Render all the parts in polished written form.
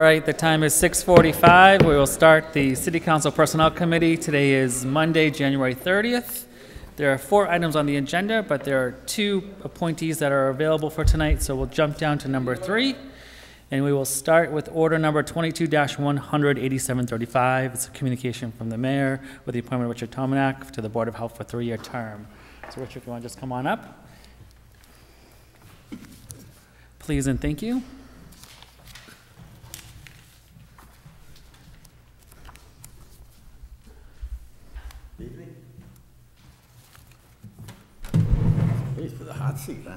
All right, the time is 6:45. We will start the City Council Personnel Committee. Today is Monday, January 30th. There are 4 items on the agenda, but there are 2 appointees that are available for tonight, so we'll jump down to number 3. And we will start with order number 22-18735. It's a communication from the mayor with the appointment of Richard Tomanak to the Board of Health for a 3-year term. So Richard, if you want to just come on up. Please and thank you. Evening. Please for the hot seat, huh?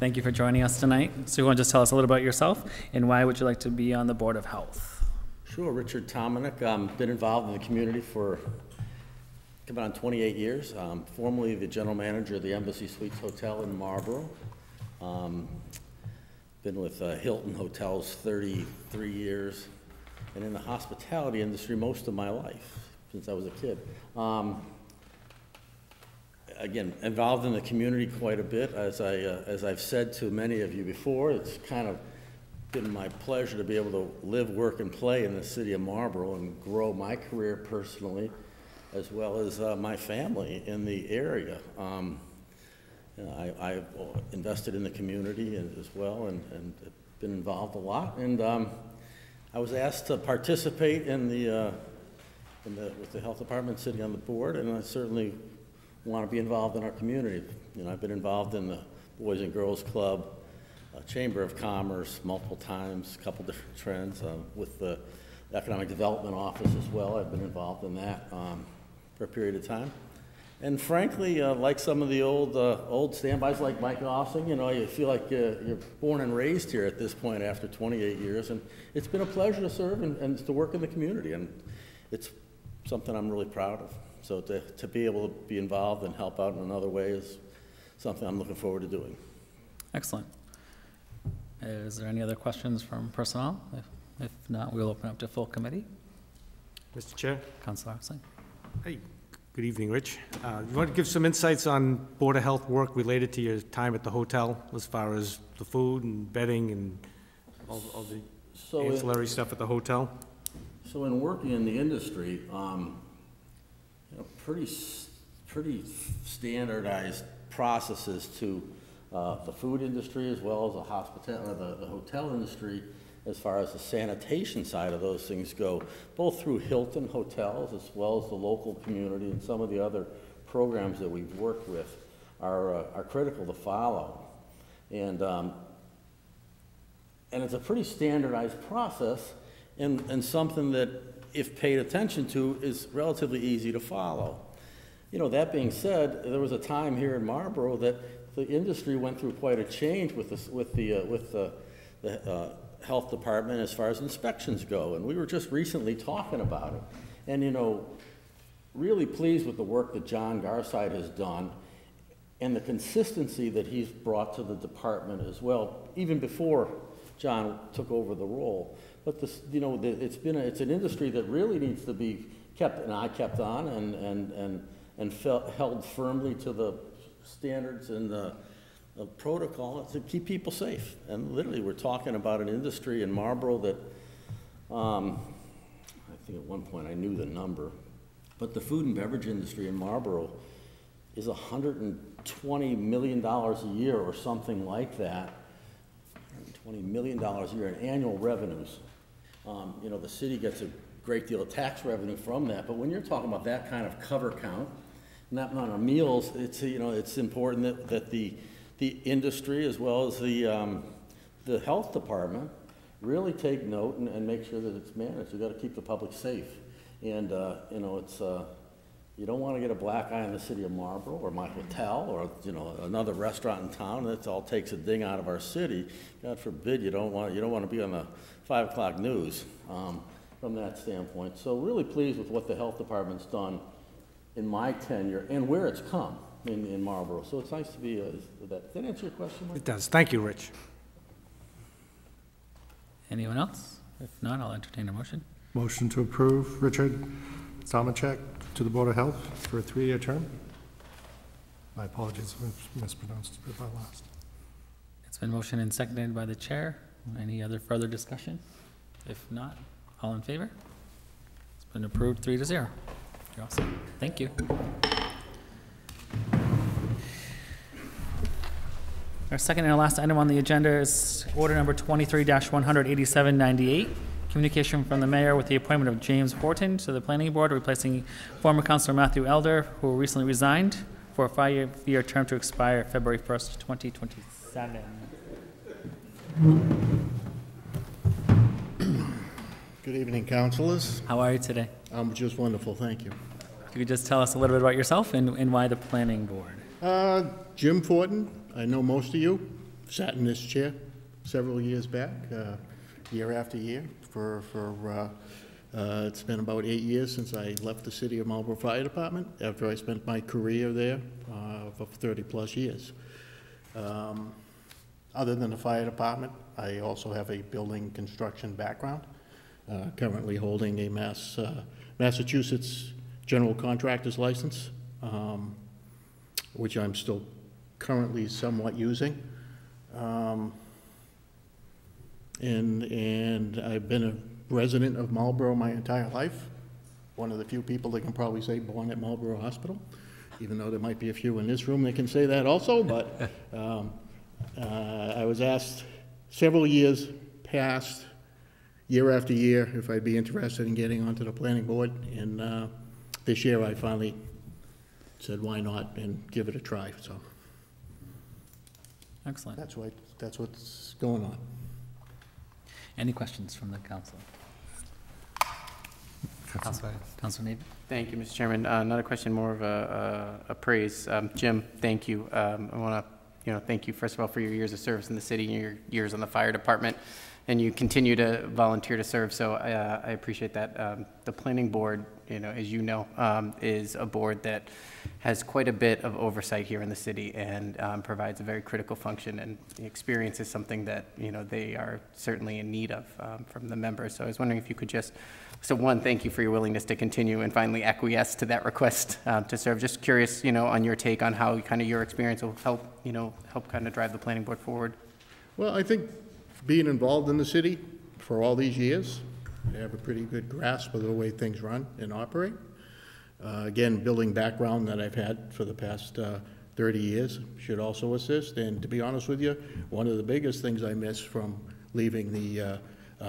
Thank you for joining us tonight. So you want to just tell us a little about yourself and why would you like to be on the Board of Health? Sure, Richard Tomanak. Been involved in the community for coming on 28 years. Formerly the general manager of the Embassy Suites Hotel in Marlborough. Been with Hilton Hotels 33 years. And in the hospitality industry most of my life, since I was a kid. Again, involved in the community quite a bit. As I've said to many of you before, it's kind of been my pleasure to be able to live, work, and play in the city of Marlborough and grow my career personally, as well as my family in the area. I've invested in the community as well and been involved a lot. And I was asked to participate with the health department sitting on the board, and I certainly want to be involved in our community. You know, I've been involved in the Boys and Girls Club, Chamber of Commerce multiple times, a couple different trends, with the Economic Development Office as well. I've been involved in that for a period of time. And frankly, like some of the old standbys like Mike Ossing, you know, you feel like you're born and raised here at this point after 28 years. And it's been a pleasure to serve and to work in the community. And it's something I'm really proud of. So to be able to be involved and help out in another way is something I'm looking forward to doing. Excellent. Is there any other questions from personnel? If not, we'll open up to full committee. Mr. Chair. Councilor Ossing. Hey, good evening, Rich. You want to give some insights on Board of Health work related to your time at the hotel as far as the food and bedding and all the ancillary stuff at the hotel? So in working in the industry, you know, pretty standardized processes to the food industry as well as the hotel industry as far as the sanitation side of those things go, both through Hilton Hotels as well as the local community and some of the other programs that we've worked with are critical to follow. And it's a pretty standardized process and something that, if paid attention to, is relatively easy to follow. You know, that being said, there was a time here in Marlborough that the industry went through quite a change with the health department as far as inspections go, and we were just recently talking about it. And, you know, really pleased with the work that John Garside has done and the consistency that he's brought to the department as well, even before John took over the role. But this, you know, it's an industry that really needs to be kept on and held firmly to the standards and the protocol to keep people safe. And literally, we're talking about an industry in Marlborough that, I think at one point I knew the number, but the food and beverage industry in Marlborough is $120 million a year or something like that. $120 million a year in annual revenues. You know, the city gets a great deal of tax revenue from that, but when you're talking about that kind of cover count, and that amount of meals, it's, you know, it's important that the industry as well as the health department really take note and make sure that it's managed. You've got to keep the public safe. And, you know, it's, you don't want to get a black eye on the city of Marlborough or my hotel or, you know, another restaurant in town. That all takes a ding out of our city. God forbid you don't want to be on the 5 o'clock news from that standpoint. So really pleased with what the health department's done in my tenure and where it's come in Marlborough. So it's nice to be with that. Does that answer your question, Mike? It does. Thank you, Rich. Anyone else? If not, I'll entertain a motion. Motion to approve Richard Tomanak to the Board of Health for a 3-year term. My apologies if I mispronounced it by last. It's been motioned and seconded by the chair. Any other further discussion? If not, all in favor? It's been approved 3-0. You're awesome. Thank you. Our second and last item on the agenda is order number 23-18798, communication from the mayor with the appointment of James Horton to the planning board, replacing former councilor Matthew Elder, who recently resigned, for a 5-year term to expire February 1st, 2027. Good evening, councilors. How are you today? I'm just wonderful, thank you. If you could just tell us a little bit about yourself and why the planning board. Jim Fortin, I know most of you, sat in this chair several years back, year after year. It's been about 8 years since I left the City of Marlborough Fire Department after I spent my career there for 30-plus years. Other than the fire department, I also have a building construction background, currently holding a Massachusetts general contractor's license, which I'm still currently somewhat using. And I've been a resident of Marlborough my entire life. One of the few people that can probably say born at Marlborough Hospital, even though there might be a few in this room that can say that also, but I was asked several years past, year after year, if I'd be interested in getting onto the planning board, and this year I finally said why not and give it a try, so. Excellent. That's what's going on. Any questions from the council? Councilor Navy? Thank you, Mr. Chairman. Not a question, more of a praise. Jim, thank you. I want to, thank you first of all for your years of service in the city and your years on the fire department, and you continue to volunteer to serve. So I appreciate that. The planning board, as you know, is a board that has quite a bit of oversight here in the city and provides a very critical function, and the experience is something that they are certainly in need of from the members. So I was wondering if you could just, so one, thank you for your willingness to continue and finally acquiesce to that request to serve. Just curious, on your take on how kind of your experience will help, help kind of drive the planning board forward. Well, I think being involved in the city for all these years, I have a pretty good grasp of the way things run and operate. Again, building background that I've had for the past 30 years should also assist. And to be honest with you, one of the biggest things I missed from leaving the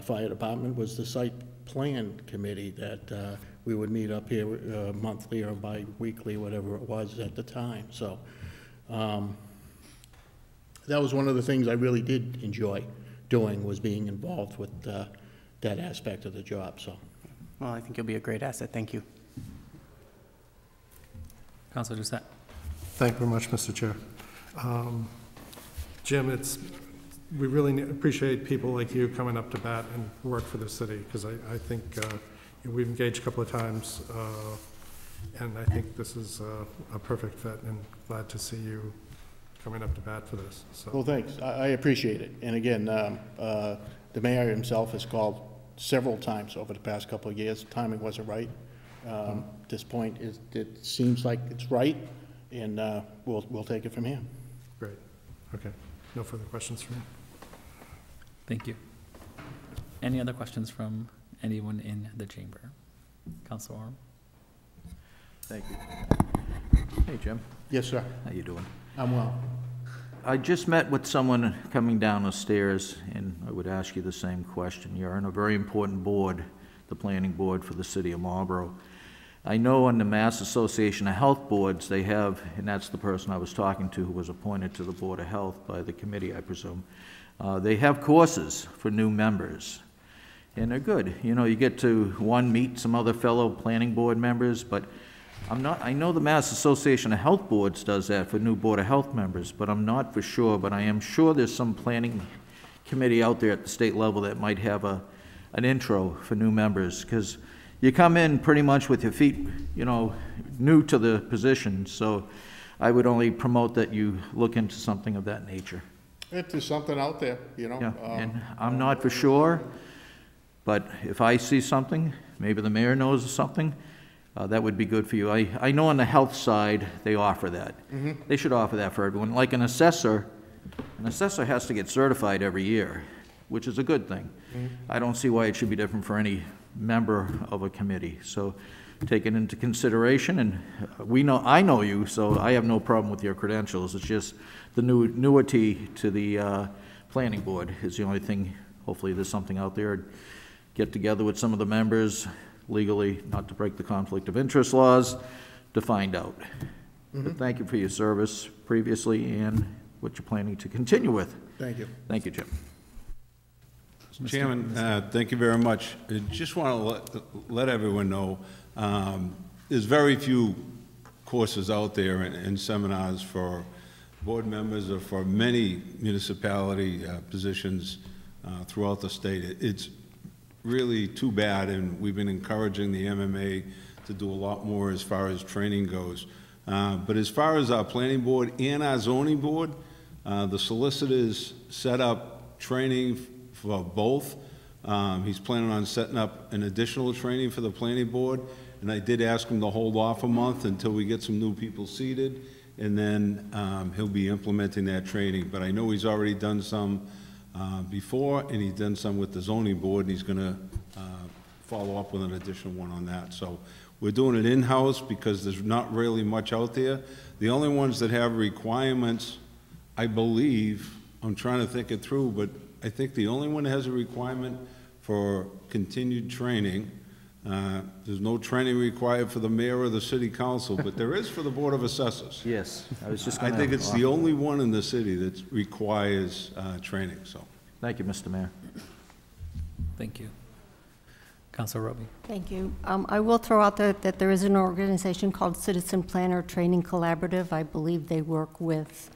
fire department was the site plan committee that we would meet up here monthly or bi-weekly, whatever it was at the time. So that was one of the things I really did enjoy doing, was being involved with that aspect of the job. So, well, I think you'll be a great asset. Thank you. Councilor Doucette. Thank you very much, Mr. Chair. Jim, we really appreciate people like you coming up to bat and work for the city, because I think we've engaged a couple of times, and I think this is a perfect fit, and glad to see you coming up to bat for this. So. Well, thanks. I appreciate it. And again, the mayor himself has called several times over the past couple of years. Timing wasn't right. At this point, it seems like it's right, and we'll take it from here. Great. Okay. No further questions from me. Thank you. Any other questions from anyone in the chamber? Councilor Orm? Thank you. Hey, Jim. Yes, sir. How you doing? I'm well. I just met with someone coming down the stairs, and I would ask you the same question. You're on a very important board, the planning board for the city of Marlborough. I know on the Mass Association of Health Boards, they have, and that's the person I was talking to who was appointed to the Board of Health by the committee, I presume. They have courses for new members, and they're good. You get to, meet some other fellow planning board members, but I know the Mass Association of Health Boards does that for new Board of Health members, but I'm not for sure, but I am sure there's some planning committee out there at the state level that might have an intro for new members, because you come in pretty much with your feet, new to the position, so I would only promote that you look into something of that nature. If there's something out there, Yeah, and I'm not for sure, but if I see something, maybe the mayor knows of something, that would be good for you. I know on the health side, they offer that. Mm-hmm. They should offer that for everyone. Like an assessor has to get certified every year. which is a good thing. I don't see why it should be different for any member of a committee. So take it into consideration, and I know you, so I have no problem with your credentials. It's just the newity to the planning board is the only thing. Hopefully there's something out there. Get together with some of the members legally, not to break the conflict of interest laws, to find out. But thank you for your service previously and what you're planning to continue with. Thank you. Thank you, Jim. Chairman, thank you very much. I just want to let everyone know there's very few courses out there and seminars for board members or for many municipality positions throughout the state. It's really too bad, and we've been encouraging the MMA to do a lot more as far as training goes. But as far as our planning board and our zoning board, the solicitor's set up training for both. He's planning on setting up an additional training for the planning board, and I did ask him to hold off a month until we get some new people seated, and then he'll be implementing that training. But I know he's already done some before, and he's done some with the zoning board, and he's going to follow up with an additional one on that. So we're doing it in-house because there's not really much out there. The only ones that have requirements, I believe, I'm trying to think it through, but I think the only one that has a requirement for continued training, there's no training required for the mayor or the city council, but there is for the Board of Assessors. Yes, I was just I going to... think it's the only one in the city that requires training, so. Thank you, Mr. Mayor. Thank you. Councilor Roby. Thank you. I will throw out that there is an organization called Citizen Planner Training Collaborative. I believe they work with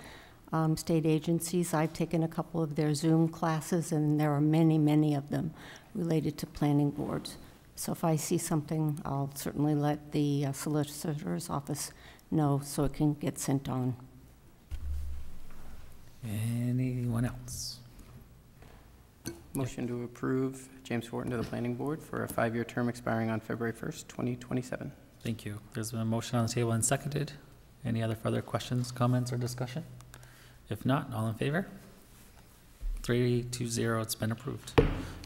state agencies. I've taken a couple of their Zoom classes, and there are many, many of them related to planning boards. So if I see something, I'll certainly let the solicitor's office know so it can get sent on. Anyone else? Motion to approve James Fortin to the planning board for a 5-year term expiring on February 1st, 2027. Thank you. There's been a motion on the table and seconded. Any other further questions, comments, or discussion? If not, all in favor? 3-0, it's been approved.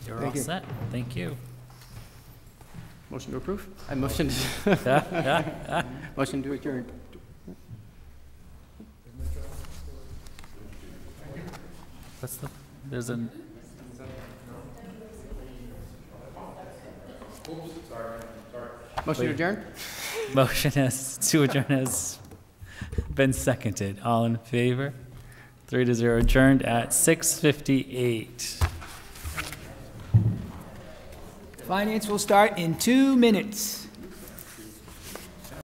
You're all set. Thank you. Motion to approve? I motion motion to adjourn. There's an... Motion to adjourn? Motion to adjourn has been seconded. All in favor? 3-0, adjourned at 6:58. Finance will start in 2 minutes.